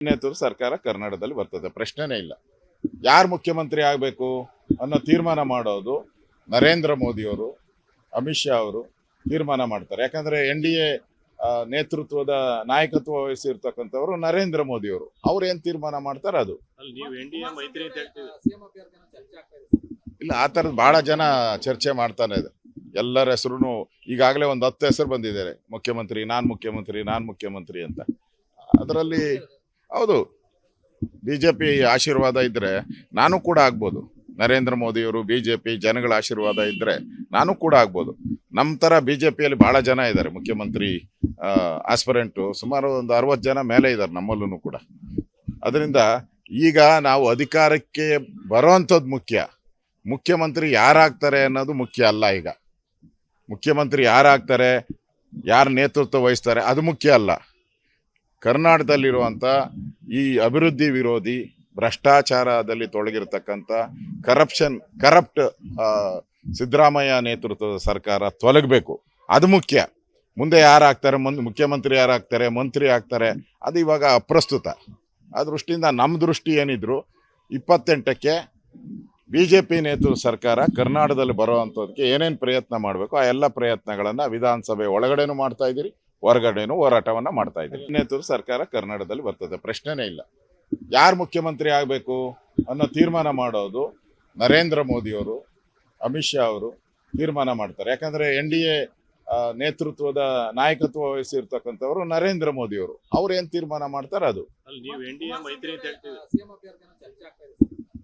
ನೇತೃತ್ವದ ಸರ್ಕಾರ ಕರ್ನಾಟಕದಲ್ಲಿ ಬರ್ತದೆ, ಪ್ರಶ್ನೆನೇ ಇಲ್ಲ. ಯಾರು ಮುಖ್ಯಮಂತ್ರಿ ಆಗಬೇಕು ಅನ್ನೋ ತೀರ್ಮಾನ ಮಾಡೋದು ನರೇಂದ್ರ ಮೋದಿಯವರು, ಅಮಿತ್ ಶಾ ಅವರು ತೀರ್ಮಾನ ಮಾಡ್ತಾರೆ. ಯಾಕಂದ್ರೆ NDA ನೇತೃತ್ವದ ನಾಯಕತ್ವ ವಹಿಸಿರ್ತಕ್ಕಂಥವ್ರು ನರೇಂದ್ರ ಮೋದಿಯವರು. ಅವ್ರು ಏನ್ ತೀರ್ಮಾನ ಮಾಡ್ತಾರೆ ಅದು. ಇಲ್ಲ, ಆ ಥರದ್ದು ಬಹಳ ಜನ ಚರ್ಚೆ ಮಾಡ್ತಾನೆ ಇದೆ. ಎಲ್ಲರ ಹೆಸರು ಈಗಾಗಲೇ ಒಂದು 10 ಹೆಸರು ಬಂದಿದ್ದಾರೆ, ಮುಖ್ಯಮಂತ್ರಿ, ನಾನ್ ಮುಖ್ಯಮಂತ್ರಿ ಅಂತ. ಅದರಲ್ಲಿ ಹೌದು, BJP ಆಶೀರ್ವಾದ ಇದ್ರೆ ನಾನು ಕೂಡ ಆಗ್ಬೋದು. ನರೇಂದ್ರ ಮೋದಿಯವರು, BJP ಜನಗಳ ಆಶೀರ್ವಾದ ಇದ್ರೆ ನಾನು ಕೂಡ ಆಗ್ಬೋದು. ನಮ್ಮ ತರ BJPಯಲ್ಲಿ ಬಹಳ ಜನ ಇದ್ದಾರೆ ಮುಖ್ಯಮಂತ್ರಿ ಆಸ್ಪರೆಂಟು, ಸುಮಾರು ಒಂದು 60 ಜನ ಮೇಲೆ ಇದ್ದಾರೆ ನಮ್ಮಲ್ಲೂ ಕೂಡ. ಅದರಿಂದ ಈಗ ನಾವು ಅಧಿಕಾರಕ್ಕೆ ಬರೋವಂಥದ್ದು ಮುಖ್ಯ, ಮುಖ್ಯಮಂತ್ರಿ ಯಾರಾಗ್ತಾರೆ ಅನ್ನೋದು ಮುಖ್ಯ ಅಲ್ಲ. ಈಗ ಮುಖ್ಯಮಂತ್ರಿ ಯಾರಾಗ್ತಾರೆ, ಯಾರು ನೇತೃತ್ವ ವಹಿಸ್ತಾರೆ ಅದು ಮುಖ್ಯ ಅಲ್ಲ. ಕರ್ನಾಟಕದಲ್ಲಿರುವಂಥ ಈ ಅಭಿವೃದ್ಧಿ ವಿರೋಧಿ, ಭ್ರಷ್ಟಾಚಾರದಲ್ಲಿ ತೊಡಗಿರ್ತಕ್ಕಂಥ ಕರಪ್ಟ್ ಸಿದ್ದರಾಮಯ್ಯ ನೇತೃತ್ವದ ಸರ್ಕಾರ ತೊಲಗಬೇಕು, ಅದು ಮುಖ್ಯ. ಮುಂದೆ ಯಾರಾಗ್ತಾರೆ, ಮುಖ್ಯಮಂತ್ರಿ ಯಾರಾಗ್ತಾರೆ, ಮಂತ್ರಿ ಆಗ್ತಾರೆ, ಅದು ಇವಾಗ ಅಪ್ರಸ್ತುತ. ಆ ದೃಷ್ಟಿಯಿಂದ ನಮ್ಮ ದೃಷ್ಟಿ ಏನಿದ್ರು 28ಕ್ಕೆ BJP ನೇತೃತ್ವದ ಸರ್ಕಾರ ಕರ್ನಾಟಕದಲ್ಲಿ ಬರೋವಂಥದ್ದಕ್ಕೆ ಏನೇನು ಪ್ರಯತ್ನ ಮಾಡಬೇಕು ಆ ಎಲ್ಲ ಪ್ರಯತ್ನಗಳನ್ನು ವಿಧಾನಸಭೆ ಒಳಗಡೆನೂ ಮಾಡ್ತಾ ಇದ್ದೀರಿ, ಹೊರಗಡೆನೂ ಹೋರಾಟವನ್ನು ಮಾಡ್ತಾ ಇದ್ದೀರಿ. ನೇತೃತ್ವದ ಸರ್ಕಾರ ಕರ್ನಾಟಕದಲ್ಲಿ ಬರ್ತದೆ, ಪ್ರಶ್ನೆನೇ ಇಲ್ಲ. ಯಾರು ಮುಖ್ಯಮಂತ್ರಿ ಆಗಬೇಕು ಅನ್ನೋ ತೀರ್ಮಾನ ಮಾಡೋದು ನರೇಂದ್ರ ಮೋದಿಯವರು, ಅಮಿತ್ ಶಾ ಅವರು ತೀರ್ಮಾನ ಮಾಡ್ತಾರೆ. ಯಾಕಂದ್ರೆ NDA ನೇತೃತ್ವದ ನಾಯಕತ್ವ ವಹಿಸಿರ್ತಕ್ಕಂಥವ್ರು ನರೇಂದ್ರ ಮೋದಿಯವರು. ಅವ್ರು ಏನ್ ತೀರ್ಮಾನ ಮಾಡ್ತಾರೆ ಅದು.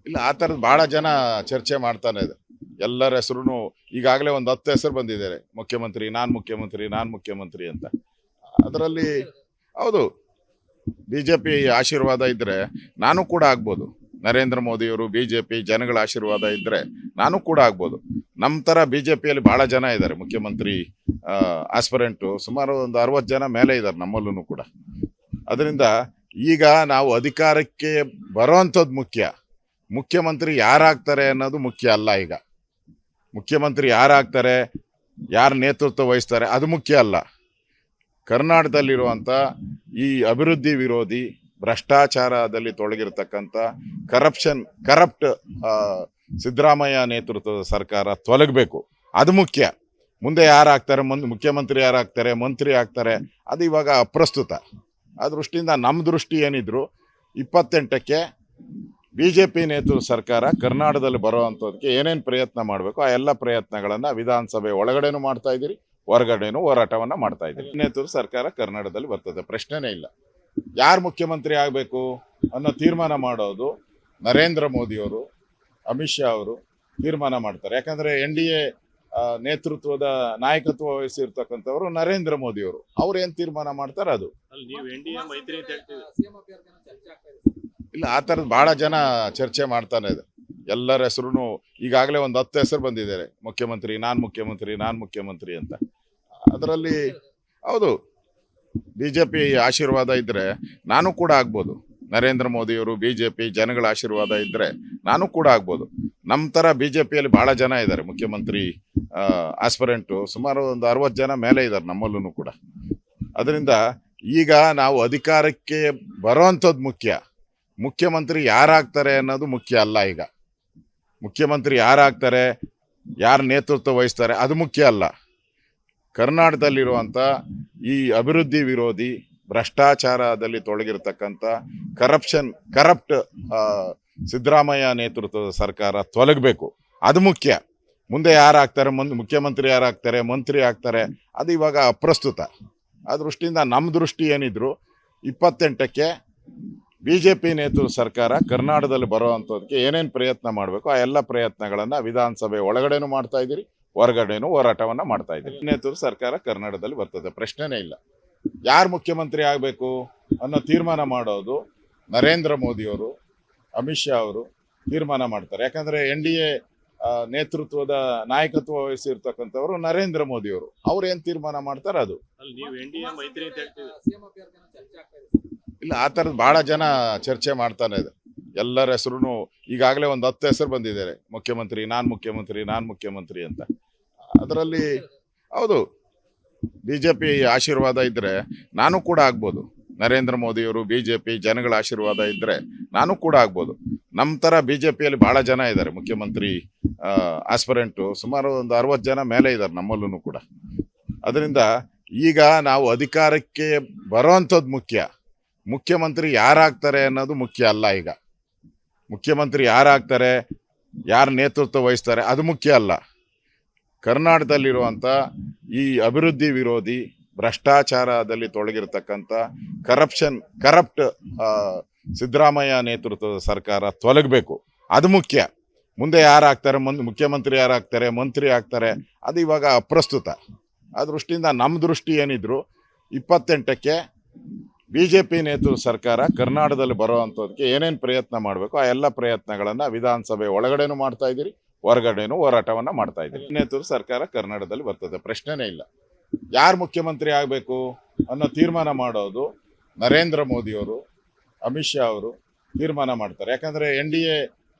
ಇಲ್ಲ, ಆ ಥರದ್ದು ಬಹಳ ಜನ ಚರ್ಚೆ ಮಾಡ್ತಾನೆ ಇದೆ. ಎಲ್ಲರ ಹೆಸರು ಈಗಾಗಲೇ ಒಂದು 10 ಹೆಸರು ಬಂದಿದ್ದಾರೆ, ಮುಖ್ಯಮಂತ್ರಿ, ನಾನ್ ಮುಖ್ಯಮಂತ್ರಿ ಅಂತ. ಅದರಲ್ಲಿ ಹೌದು, BJP ಆಶೀರ್ವಾದ ಇದ್ರೆ ನಾನು ಕೂಡ ಆಗ್ಬೋದು. ನರೇಂದ್ರ ಮೋದಿಯವರು, BJP ಜನಗಳ ಆಶೀರ್ವಾದ ಇದ್ರೆ ನಾನು ಕೂಡ ಆಗ್ಬೋದು. ನಮ್ಮ ತರ BJPಯಲ್ಲಿ ಬಹಳ ಜನ ಇದ್ದಾರೆ ಮುಖ್ಯಮಂತ್ರಿ ಆಸ್ಪರೆಂಟು, ಸುಮಾರು ಒಂದು 60 ಜನ ಮೇಲೆ ಇದ್ದಾರೆ ನಮ್ಮಲ್ಲೂ ಕೂಡ. ಅದರಿಂದ ಈಗ ನಾವು ಅಧಿಕಾರಕ್ಕೆ ಬರೋವಂಥದ್ದು ಮುಖ್ಯ, ಮುಖ್ಯಮಂತ್ರಿ ಯಾರಾಗ್ತಾರೆ ಅನ್ನೋದು ಮುಖ್ಯ ಅಲ್ಲ. ಈಗ ಮುಖ್ಯಮಂತ್ರಿ ಯಾರಾಗ್ತಾರೆ, ಯಾರು ನೇತೃತ್ವ ವಹಿಸ್ತಾರೆ ಅದು ಮುಖ್ಯ ಅಲ್ಲ. ಕರ್ನಾಟಕದಲ್ಲಿರುವಂಥ ಈ ಅಭಿವೃದ್ಧಿ ವಿರೋಧಿ, ಭ್ರಷ್ಟಾಚಾರದಲ್ಲಿ ತೊಡಗಿರ್ತಕ್ಕಂಥ ಕರಪ್ಟ್ ಸಿದ್ದರಾಮಯ್ಯ ನೇತೃತ್ವದ ಸರ್ಕಾರ ತೊಲಗಬೇಕು, ಅದು ಮುಖ್ಯ. ಮುಂದೆ ಯಾರಾಗ್ತಾರೆ, ಮುಖ್ಯಮಂತ್ರಿ ಯಾರಾಗ್ತಾರೆ, ಮಂತ್ರಿ ಆಗ್ತಾರೆ, ಅದು ಇವಾಗ ಅಪ್ರಸ್ತುತ. ಆ ದೃಷ್ಟಿಯಿಂದ ನಮ್ಮ ದೃಷ್ಟಿ ಏನಿದ್ರು 28ಕ್ಕೆ BJP ನೇತೃತ್ವದ ಸರ್ಕಾರ ಕರ್ನಾಟಕದಲ್ಲಿ ಬರೋವಂಥದ್ದಕ್ಕೆ ಏನೇನು ಪ್ರಯತ್ನ ಮಾಡಬೇಕು ಆ ಎಲ್ಲ ಪ್ರಯತ್ನಗಳನ್ನು ವಿಧಾನಸಭೆ ಒಳಗಡೆನೂ ಮಾಡ್ತಾ ಇದ್ದೀರಿ, ಹೊರಗಡೆನೂ ಹೋರಾಟವನ್ನು ಮಾಡ್ತಾ ಇದ್ದೀರಿ. ನೇತೃತ್ವದ ಸರ್ಕಾರ ಕರ್ನಾಟಕದಲ್ಲಿ ಬರ್ತದೆ, ಪ್ರಶ್ನೆನೇ ಇಲ್ಲ. ಯಾರು ಮುಖ್ಯಮಂತ್ರಿ ಆಗಬೇಕು ಅನ್ನೋ ತೀರ್ಮಾನ ಮಾಡೋದು ನರೇಂದ್ರ ಮೋದಿಯವರು, ಅಮಿತ್ ಶಾ ಅವರು ತೀರ್ಮಾನ ಮಾಡ್ತಾರೆ. ಯಾಕಂದ್ರೆ NDA ನೇತೃತ್ವದ ನಾಯಕತ್ವ ವಹಿಸಿರ್ತಕ್ಕಂಥವ್ರು ನರೇಂದ್ರ ಮೋದಿಯವರು. ಅವ್ರು ಏನ್ ತೀರ್ಮಾನ ಮಾಡ್ತಾರೆ ಅದು. ಇಲ್ಲ, ಆ ಥರದ್ದು ಬಹಳ ಜನ ಚರ್ಚೆ ಮಾಡ್ತಾನೆ ಇದೆ. ಎಲ್ಲರ ಹೆಸರು ಈಗಾಗಲೇ ಒಂದು 10 ಹೆಸರು ಬಂದಿದ್ದಾರೆ, ಮುಖ್ಯಮಂತ್ರಿ, ನಾನ್ ಮುಖ್ಯಮಂತ್ರಿ ಅಂತ. ಅದರಲ್ಲಿ ಹೌದು, BJP ಆಶೀರ್ವಾದ ಇದ್ರೆ ನಾನು ಕೂಡ ಆಗ್ಬೋದು. ನರೇಂದ್ರ ಮೋದಿಯವರು, BJP ಜನಗಳ ಆಶೀರ್ವಾದ ಇದ್ರೆ ನಾನು ಕೂಡ ಆಗ್ಬೋದು. ನಮ್ಮ ತರ BJPಯಲ್ಲಿ ಬಹಳ ಜನ ಇದ್ದಾರೆ ಮುಖ್ಯಮಂತ್ರಿ ಆಸ್ಪರೆಂಟು, ಸುಮಾರು ಒಂದು 60 ಜನ ಮೇಲೆ ಇದ್ದಾರೆ ನಮ್ಮಲ್ಲೂ ಕೂಡ. ಅದರಿಂದ ಈಗ ನಾವು ಅಧಿಕಾರಕ್ಕೆ ಬರೋವಂಥದ್ದು ಮುಖ್ಯ, ಮುಖ್ಯಮಂತ್ರಿ ಯಾರಾಗ್ತಾರೆ ಅನ್ನೋದು ಮುಖ್ಯ ಅಲ್ಲ. ಈಗ ಮುಖ್ಯಮಂತ್ರಿ ಯಾರಾಗ್ತಾರೆ, ಯಾರು ನೇತೃತ್ವ ವಹಿಸ್ತಾರೆ ಅದು ಮುಖ್ಯ ಅಲ್ಲ. ಕರ್ನಾಟಕದಲ್ಲಿರುವಂಥ ಈ ಅಭಿವೃದ್ಧಿ ವಿರೋಧಿ, ಭ್ರಷ್ಟಾಚಾರದಲ್ಲಿ ತೊಡಗಿರ್ತಕ್ಕಂಥ ಕರಪ್ಟ್ ಸಿದ್ದರಾಮಯ್ಯ ನೇತೃತ್ವದ ಸರ್ಕಾರ ತೊಲಗಬೇಕು, ಅದು ಮುಖ್ಯ. ಮುಂದೆ ಯಾರಾಗ್ತಾರೆ, ಮುಖ್ಯಮಂತ್ರಿ ಯಾರಾಗ್ತಾರೆ, ಮಂತ್ರಿ ಆಗ್ತಾರೆ, ಅದು ಇವಾಗ ಅಪ್ರಸ್ತುತ. ಆ ದೃಷ್ಟಿಯಿಂದ ನಮ್ಮ ದೃಷ್ಟಿ ಏನಿದ್ರು 28ಕ್ಕೆ BJP ನೇತೃತ್ವದ ಸರ್ಕಾರ ಕರ್ನಾಟಕದಲ್ಲಿ ಬರೋವಂಥದ್ದಕ್ಕೆ ಏನೇನು ಪ್ರಯತ್ನ ಮಾಡಬೇಕು ಆ ಎಲ್ಲ ಪ್ರಯತ್ನಗಳನ್ನು ವಿಧಾನಸಭೆ ಒಳಗಡೆನೂ ಮಾಡ್ತಾ ಇದ್ದೀರಿ, ಹೊರಗಡೆನೂ ಹೋರಾಟವನ್ನು ಮಾಡ್ತಾ ಇದ್ದೀರಿ. ನೇತೃತ್ವದ ಸರ್ಕಾರ ಕರ್ನಾಟಕದಲ್ಲಿ ಬರ್ತದೆ, ಪ್ರಶ್ನೆನೇ ಇಲ್ಲ. ಯಾರು ಮುಖ್ಯಮಂತ್ರಿ ಆಗಬೇಕು ಅನ್ನೋ ತೀರ್ಮಾನ ಮಾಡೋದು ನರೇಂದ್ರ ಮೋದಿಯವರು, ಅಮಿತ್ ಶಾ ಅವರು ತೀರ್ಮಾನ ಮಾಡ್ತಾರೆ. ಯಾಕಂದ್ರೆ NDA ನೇತೃತ್ವದ ನಾಯಕತ್ವ ವಹಿಸಿರ್ತಕ್ಕಂಥವ್ರು ನರೇಂದ್ರ ಮೋದಿಯವರು. ಅವ್ರು ಏನ್ ತೀರ್ಮಾನ ಮಾಡ್ತಾರೆ ಅದು. ಇಲ್ಲ, ಆ ಥರದ್ದು ಬಹಳ ಜನ ಚರ್ಚೆ ಮಾಡ್ತಾನೆ ಇದೆ. ಎಲ್ಲರ ಹೆಸರು ಈಗಾಗಲೇ ಒಂದು 10 ಹೆಸರು ಬಂದಿದ್ದಾರೆ, ಮುಖ್ಯಮಂತ್ರಿ, ನಾನ್ ಮುಖ್ಯಮಂತ್ರಿ ಅಂತ. ಅದರಲ್ಲಿ ಹೌದು, BJP ಆಶೀರ್ವಾದ ಇದ್ರೆ ನಾನು ಕೂಡ ಆಗ್ಬೋದು. ನರೇಂದ್ರ ಮೋದಿಯವರು, ಬಿಜೆಪಿ, ಜನಗಳ ಆಶೀರ್ವಾದ ಇದ್ದರೆ ನಾನು ಕೂಡ ಆಗ್ಬೋದು. ನಮ್ಮ ಥರ ಬಿಜೆಪಿಯಲ್ಲಿ ಭಾಳ ಜನ ಇದ್ದಾರೆ ಮುಖ್ಯಮಂತ್ರಿ ಆಸ್ಪರೆಂಟು, ಸುಮಾರು ಒಂದು 60 ಜನ ಮೇಲೆ ಇದ್ದಾರೆ ನಮ್ಮಲ್ಲೂ ಕೂಡ. ಅದರಿಂದ ಈಗ ನಾವು ಅಧಿಕಾರಕ್ಕೆ ಬರೋವಂಥದ್ದು ಮುಖ್ಯ, ಮುಖ್ಯಮಂತ್ರಿ ಯಾರಾಗ್ತಾರೆ ಅನ್ನೋದು ಮುಖ್ಯ ಅಲ್ಲ. ಈಗ ಮುಖ್ಯಮಂತ್ರಿ ಯಾರಾಗ್ತಾರೆ, ಯಾರು ನೇತೃತ್ವ ವಹಿಸ್ತಾರೆ ಅದು ಮುಖ್ಯ ಅಲ್ಲ. ಕರ್ನಾಟಕದಲ್ಲಿರುವಂಥ ಈ ಅಭಿವೃದ್ಧಿ ವಿರೋಧಿ, ಭ್ರಷ್ಟಾಚಾರದಲ್ಲಿ ತೊಡಗಿರ್ತಕ್ಕಂಥ ಕರಪ್ಟ್ ಸಿದ್ದರಾಮಯ್ಯ ನೇತೃತ್ವದ ಸರ್ಕಾರ ತೊಲಗಬೇಕು. ಅದು ಮುಖ್ಯ. ಮುಂದೆ ಯಾರಾಗ್ತಾರೆ, ಮುಖ್ಯಮಂತ್ರಿ ಯಾರಾಗ್ತಾರೆ, ಮಂತ್ರಿ ಆಗ್ತಾರೆ, ಅದು ಇವಾಗ ಅಪ್ರಸ್ತುತ. ಆ ದೃಷ್ಟಿಯಿಂದ ನಮ್ಮ ದೃಷ್ಟಿ ಏನಿದ್ರು 28ಕ್ಕೆ BJP ನೇತೃತ್ವದ ಸರ್ಕಾರ ಕರ್ನಾಟಕದಲ್ಲಿ ಬರೋವಂಥದ್ದಕ್ಕೆ ಏನೇನು ಪ್ರಯತ್ನ ಮಾಡಬೇಕು ಆ ಎಲ್ಲ ಪ್ರಯತ್ನಗಳನ್ನು ವಿಧಾನಸಭೆ ಒಳಗಡೆನೂ ಮಾಡ್ತಾ ಇದ್ದೀರಿ, ಹೊರಗಡೆನೂ ಹೋರಾಟವನ್ನು ಮಾಡ್ತಾ ಇದ್ದೀರಿ. ನೇತೃತ್ವದ ಸರ್ಕಾರ ಕರ್ನಾಟಕದಲ್ಲಿ ಬರ್ತದೆ, ಪ್ರಶ್ನೆನೇ ಇಲ್ಲ. ಯಾರು ಮುಖ್ಯಮಂತ್ರಿ ಆಗಬೇಕು ಅನ್ನೋ ತೀರ್ಮಾನ ಮಾಡೋದು ನರೇಂದ್ರ ಮೋದಿಯವರು, ಅಮಿತ್ ಶಾ ಅವರು ತೀರ್ಮಾನ ಮಾಡ್ತಾರೆ. ಯಾಕಂದರೆ NDA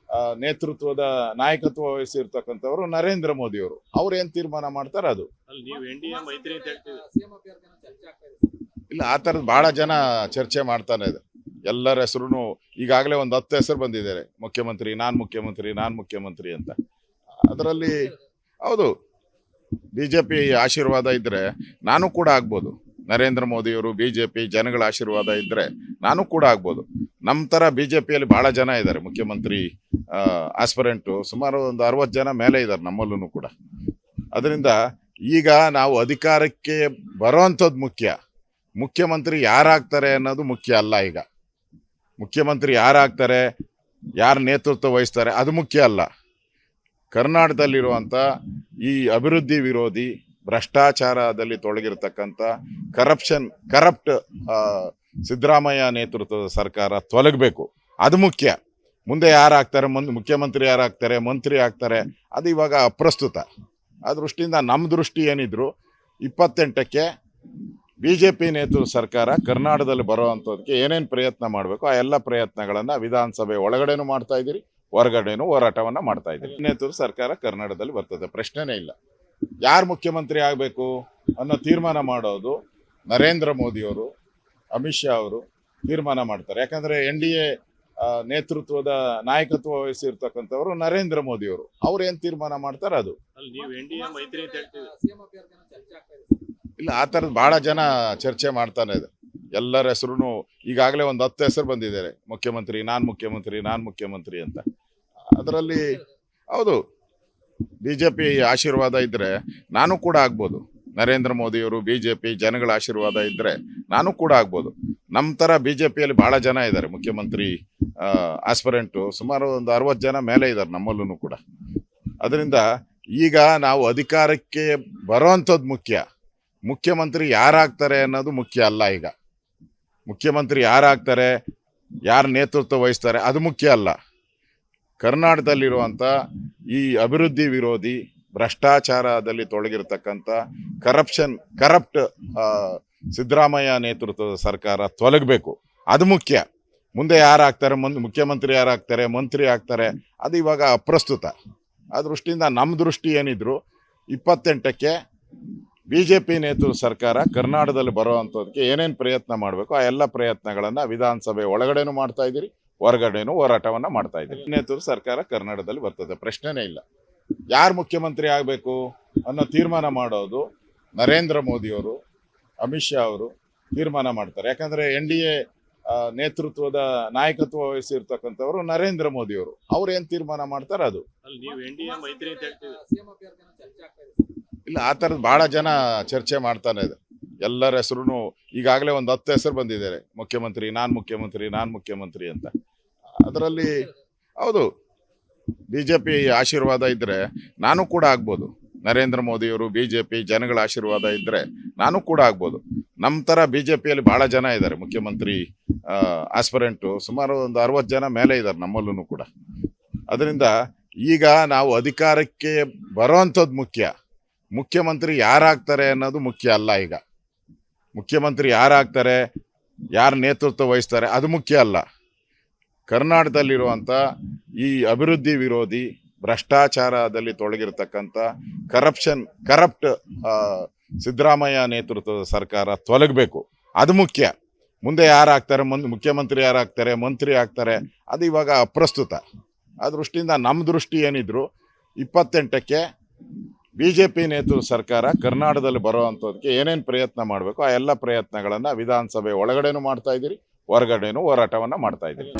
ನೇತೃತ್ವದ ನಾಯಕತ್ವ ವಹಿಸಿರ್ತಕ್ಕಂಥವ್ರು ನರೇಂದ್ರ ಮೋದಿಯವರು. ಅವ್ರು ಏನು ತೀರ್ಮಾನ ಮಾಡ್ತಾರೆ ಅದು. ಇಲ್ಲ, ಆ ಥರದ್ದು ಭಾಳ ಜನ ಚರ್ಚೆ ಮಾಡ್ತಾನೆ ಇದೆ. ಎಲ್ಲರ ಹೆಸರು ಈಗಾಗಲೇ ಒಂದು 10 ಹೆಸರು ಬಂದಿದ್ದಾರೆ, ಮುಖ್ಯಮಂತ್ರಿ, ನಾನು ಮುಖ್ಯಮಂತ್ರಿ ಅಂತ. ಅದರಲ್ಲಿ ಹೌದು, BJP ಆಶೀರ್ವಾದ ಇದ್ದರೆ ನಾನು ಕೂಡ ಆಗ್ಬೋದು. ನರೇಂದ್ರ ಮೋದಿಯವರು, BJP, ಜನಗಳ ಆಶೀರ್ವಾದ ಇದ್ದರೆ ನಾನು ಕೂಡ ಆಗ್ಬೋದು. ನಮ್ಮ ಥರ BJPಯಲ್ಲಿ ಭಾಳ ಜನ ಇದ್ದಾರೆ ಮುಖ್ಯಮಂತ್ರಿ ಆಸ್ಪರೆಂಟು, ಸುಮಾರು ಒಂದು 60 ಜನ ಮೇಲೆ ಇದ್ದಾರೆ ನಮ್ಮಲ್ಲೂ ಕೂಡ. ಅದರಿಂದ ಈಗ ನಾವು ಅಧಿಕಾರಕ್ಕೆ ಬರೋವಂಥದ್ದು ಮುಖ್ಯ, ಮುಖ್ಯಮಂತ್ರಿ ಯಾರಾಗ್ತಾರೆ ಅನ್ನೋದು ಮುಖ್ಯ ಅಲ್ಲ. ಈಗ ಮುಖ್ಯಮಂತ್ರಿ ಯಾರಾಗ್ತಾರೆ, ಯಾರು ನೇತೃತ್ವ ವಹಿಸ್ತಾರೆ ಅದು ಮುಖ್ಯ ಅಲ್ಲ. ಕರ್ನಾಟಕದಲ್ಲಿರುವಂಥ ಈ ಅಭಿವೃದ್ಧಿ ವಿರೋಧಿ, ಭ್ರಷ್ಟಾಚಾರದಲ್ಲಿ ತೊಡಗಿರ್ತಕ್ಕಂಥ ಕರಪ್ಟ್ ಸಿದ್ದರಾಮಯ್ಯ ನೇತೃತ್ವದ ಸರ್ಕಾರ ತೊಲಗಬೇಕು. ಅದು ಮುಖ್ಯ. ಮುಂದೆ ಯಾರಾಗ್ತಾರೆ, ಮುಖ್ಯಮಂತ್ರಿ ಯಾರಾಗ್ತಾರೆ, ಮಂತ್ರಿ ಆಗ್ತಾರೆ, ಅದು ಇವಾಗ ಅಪ್ರಸ್ತುತ. ಆ ದೃಷ್ಟಿಯಿಂದ ನಮ್ಮ ದೃಷ್ಟಿ ಏನಿದ್ರು 28ಕ್ಕೆ BJP ನೇತೃತ್ವದ ಸರ್ಕಾರ ಕರ್ನಾಟಕದಲ್ಲಿ ಬರೋವಂಥದ್ದಕ್ಕೆ ಏನೇನು ಪ್ರಯತ್ನ ಮಾಡಬೇಕು ಆ ಎಲ್ಲ ಪ್ರಯತ್ನಗಳನ್ನು ವಿಧಾನಸಭೆ ಒಳಗಡೆನೂ ಮಾಡ್ತಾ ಇದ್ದೀರಿ, ಹೊರಗಡೆನೂ ಹೋರಾಟವನ್ನು ಮಾಡ್ತಾ ಇದ್ದೀರಿ. ನೇತೃತ್ವದ ಸರ್ಕಾರ ಕರ್ನಾಟಕದಲ್ಲಿ ಬರ್ತದೆ, ಪ್ರಶ್ನೆನೇ ಇಲ್ಲ. ಯಾರು ಮುಖ್ಯಮಂತ್ರಿ ಆಗಬೇಕು ಅನ್ನೋ ತೀರ್ಮಾನ ಮಾಡೋದು ನರೇಂದ್ರ ಮೋದಿಯವರು, ಅಮಿತ್ ಶಾ ಅವರು ತೀರ್ಮಾನ ಮಾಡ್ತಾರೆ. ಯಾಕಂದರೆ NDA ನೇತೃತ್ವದ ನಾಯಕತ್ವ ವಹಿಸಿರ್ತಕ್ಕಂಥವ್ರು ನರೇಂದ್ರ ಮೋದಿಯವರು. ಅವ್ರು ಏನು ತೀರ್ಮಾನ ಮಾಡ್ತಾರೆ ಅದು. ಇಲ್ಲ, ಆ ಥರದ್ದು ಭಾಳ ಜನ ಚರ್ಚೆ ಮಾಡ್ತಾನೆ ಇದೆ. ಎಲ್ಲರ ಹೆಸರು ಈಗಾಗಲೇ ಒಂದು 10 ಹೆಸರು ಬಂದಿದ್ದಾರೆ, ಮುಖ್ಯಮಂತ್ರಿ, ನಾನು ಮುಖ್ಯಮಂತ್ರಿ ಅಂತ. ಅದರಲ್ಲಿ ಹೌದು, BJP ಆಶೀರ್ವಾದ ಇದ್ದರೆ ನಾನು ಕೂಡ ಆಗ್ಬೋದು. ನರೇಂದ್ರ ಮೋದಿಯವರು, BJP, ಜನಗಳ ಆಶೀರ್ವಾದ ಇದ್ದರೆ ನಾನು ಕೂಡ ಆಗ್ಬೋದು. ನಮ್ಮ ಥರ BJPಯಲ್ಲಿ ಭಾಳ ಜನ ಇದ್ದಾರೆ ಮುಖ್ಯಮಂತ್ರಿ ಆಸ್ಪರೆಂಟು, ಸುಮಾರು ಒಂದು 60 ಜನ ಮೇಲೆ ಇದ್ದಾರೆ ನಮ್ಮಲ್ಲೂ ಕೂಡ. ಅದರಿಂದ ಈಗ ನಾವು ಅಧಿಕಾರಕ್ಕೆ ಬರೋವಂಥದ್ದು ಮುಖ್ಯ, ಮುಖ್ಯಮಂತ್ರಿ ಯಾರಾಗ್ತಾರೆ ಅನ್ನೋದು ಮುಖ್ಯ ಅಲ್ಲ. ಈಗ ಮುಖ್ಯಮಂತ್ರಿ ಯಾರಾಗ್ತಾರೆ, ಯಾರು ನೇತೃತ್ವ ವಹಿಸ್ತಾರೆ ಅದು ಮುಖ್ಯ ಅಲ್ಲ. ಕರ್ನಾಟಕದಲ್ಲಿರುವಂಥ ಈ ಅಭಿವೃದ್ಧಿ ವಿರೋಧಿ, ಭ್ರಷ್ಟಾಚಾರದಲ್ಲಿ ತೊಡಗಿರ್ತಕ್ಕಂಥ ಕರಪ್ಟ್ ಸಿದ್ದರಾಮಯ್ಯ ನೇತೃತ್ವದ ಸರ್ಕಾರ ತೊಲಗಬೇಕು. ಅದು ಮುಖ್ಯ. ಮುಂದೆ ಯಾರಾಗ್ತಾರೆ, ಮುಖ್ಯಮಂತ್ರಿ ಯಾರಾಗ್ತಾರೆ, ಮಂತ್ರಿ ಆಗ್ತಾರೆ, ಅದು ಇವಾಗ ಅಪ್ರಸ್ತುತ. ಆ ದೃಷ್ಟಿಯಿಂದ ನಮ್ಮ ದೃಷ್ಟಿ ಏನಿದ್ರು 28ಕ್ಕೆ BJP ನೇತೃತ್ವದ ಸರ್ಕಾರ ಕರ್ನಾಟಕದಲ್ಲಿ ಬರೋವಂಥದ್ದಕ್ಕೆ ಏನೇನು ಪ್ರಯತ್ನ ಮಾಡಬೇಕು ಆ ಎಲ್ಲ ಪ್ರಯತ್ನಗಳನ್ನು ವಿಧಾನಸಭೆ ಒಳಗಡೆನೂ ಮಾಡ್ತಾ ಇದ್ದೀರಿ, ಹೊರಗಡೆನೂ ಹೋರಾಟವನ್ನು ಮಾಡ್ತಾ ಇದ್ದೀರಿ. ನೇತೃತ್ವದ ಸರ್ಕಾರ ಕರ್ನಾಟಕದಲ್ಲಿ ಬರ್ತದೆ, ಪ್ರಶ್ನೆನೇ ಇಲ್ಲ. ಯಾರು ಮುಖ್ಯಮಂತ್ರಿ ಆಗಬೇಕು ಅನ್ನೋ ತೀರ್ಮಾನ ಮಾಡೋದು ನರೇಂದ್ರ ಮೋದಿಯವರು, ಅಮಿತ್ ಶಾ ಅವರು ತೀರ್ಮಾನ ಮಾಡ್ತಾರೆ. ಯಾಕಂದರೆ NDA ನೇತೃತ್ವದ ನಾಯಕತ್ವ ವಹಿಸಿರ್ತಕ್ಕಂಥವ್ರು ನರೇಂದ್ರ ಮೋದಿಯವರು. ಅವ್ರು ಏನು ತೀರ್ಮಾನ ಮಾಡ್ತಾರೆ ಅದು. ಇಲ್ಲ, ಆ ಥರದ್ದು ಭಾಳ ಜನ ಚರ್ಚೆ ಮಾಡ್ತಾನೆ ಇದೆ. ಎಲ್ಲರ ಹೆಸರು ಈಗಾಗಲೇ ಒಂದು 10 ಹೆಸರು ಬಂದಿದ್ದಾರೆ, ಮುಖ್ಯಮಂತ್ರಿ, ನಾನು ಮುಖ್ಯಮಂತ್ರಿ ಅಂತ. ಅದರಲ್ಲಿ ಹೌದು, BJP ಆಶೀರ್ವಾದ ಇದ್ದರೆ ನಾನು ಕೂಡ ಆಗ್ಬೋದು. ನರೇಂದ್ರ ಮೋದಿಯವರು, BJP, ಜನಗಳ ಆಶೀರ್ವಾದ ಇದ್ದರೆ ನಾನು ಕೂಡ ಆಗ್ಬೋದು. ನಮ್ಮ ಥರ BJPಯಲ್ಲಿ ಭಾಳ ಜನ ಇದ್ದಾರೆ ಮುಖ್ಯಮಂತ್ರಿ ಆಸ್ಪರೆಂಟು, ಸುಮಾರು ಒಂದು 60 ಜನ ಮೇಲೆ ಇದ್ದಾರೆ ನಮ್ಮಲ್ಲೂ ಕೂಡ. ಅದರಿಂದ ಈಗ ನಾವು ಅಧಿಕಾರಕ್ಕೆ ಬರೋವಂಥದ್ದು ಮುಖ್ಯ, ಮುಖ್ಯಮಂತ್ರಿ ಯಾರಾಗ್ತಾರೆ ಅನ್ನೋದು ಮುಖ್ಯ ಅಲ್ಲ. ಈಗ ಮುಖ್ಯಮಂತ್ರಿ ಯಾರಾಗ್ತಾರೆ, ಯಾರು ನೇತೃತ್ವ ವಹಿಸ್ತಾರೆ ಅದು ಮುಖ್ಯ ಅಲ್ಲ. ಕರ್ನಾಟಕದಲ್ಲಿರುವಂಥ ಈ ಅಭಿವೃದ್ಧಿ ವಿರೋಧಿ, ಭ್ರಷ್ಟಾಚಾರದಲ್ಲಿ ತೊಡಗಿರ್ತಕ್ಕಂಥ ಕರಪ್ಟ್ ಸಿದ್ದರಾಮಯ್ಯ ನೇತೃತ್ವದ ಸರ್ಕಾರ ತೊಲಗಬೇಕು. ಅದು ಮುಖ್ಯ. ಮುಂದೆ ಯಾರು ಆಗ್ತಾರೆ, ಮುಖ್ಯಮಂತ್ರಿ ಯಾರು ಆಗ್ತಾರೆ, ಮಂತ್ರಿ ಆಗ್ತಾರೆ, ಅದು ಇವಾಗ ಅಪ್ರಸ್ತುತ. ಆ ದೃಷ್ಟಿಯಿಂದ ನಮ್ಮ ದೃಷ್ಟಿ ಏನಿದ್ರು 28ಕ್ಕೆ BJP ನೇತೃತ್ವದ ಸರ್ಕಾರ ಕರ್ನಾಟಕದಲ್ಲಿ ಬರುವಂಥದ್ದಕ್ಕೆ ಏನೇನು ಪ್ರಯತ್ನ ಮಾಡಬೇಕು ಆ ಎಲ್ಲ ಪ್ರಯತ್ನಗಳನ್ನು ವಿಧಾನಸಭೆ ಒಳಗಡೆನೂ ಮಾಡ್ತಾ ಇದ್ದೀರಿ, ಹೊರಗಡೆನೂ ಹೋರಾಟವನ್ನು ಮಾಡ್ತಾ ಇದ್ದೀರಿ.